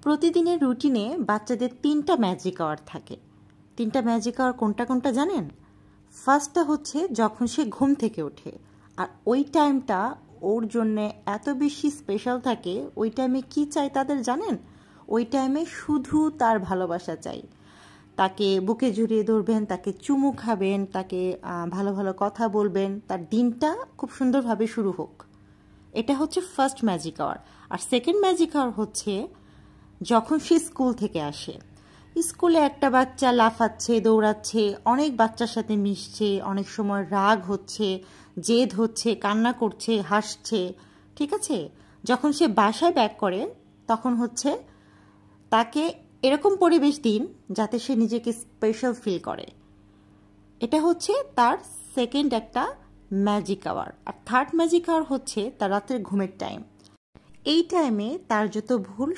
প্রতিদিনের রুটিনে বাচ্চাদের 3টা ম্যাজিক আওয়ার থাকে। 3টা ম্যাজিক আওয়ার কোনটা কোনটা জানেন? ফার্স্টটা হচ্ছে যখন সে ঘুম থেকে ওঠে, আর ওই টাইমটা ওর জন্যে এত বেশি স্পেশাল থাকে। ওই টাইমে কি চাই তাদের জানেন? ওই টাইমে শুধু তার ভালোবাসা চাই। তাকে বুকে জড়িয়ে ধরবেন, তাকে চুমু খাবেন, তাকে ভালো ভালো কথা বলবেন, তার দিনটা খুব সুন্দরভাবে শুরু হোক। এটা হচ্ছে ফার্স্ট ম্যাজিক আওয়ার। আর সেকেন্ড ম্যাজিক আওয়ার হচ্ছে যখন সে স্কুল থেকে আসে। স্কুলে একটা বাচ্চা লাফাচ্ছে, দৌড়াচ্ছে, অনেক বাচ্চার সাথে মিশছে, অনেক সময় রাগ হচ্ছে, জেদ হচ্ছে, কান্না করছে, হাসছে, ঠিক আছে? যখন সে বাসায় ব্যাক করে তখন হচ্ছে তাকে এরকম পরিবেশ দিন যাতে সে নিজেকে স্পেশাল ফিল করে। এটা হচ্ছে তার সেকেন্ড একটা ম্যাজিক আওয়ার। আর থার্ড ম্যাজিক আওয়ার হচ্ছে তার রাতের ঘুমের টাইম। এই টাইমে তার যত ভুল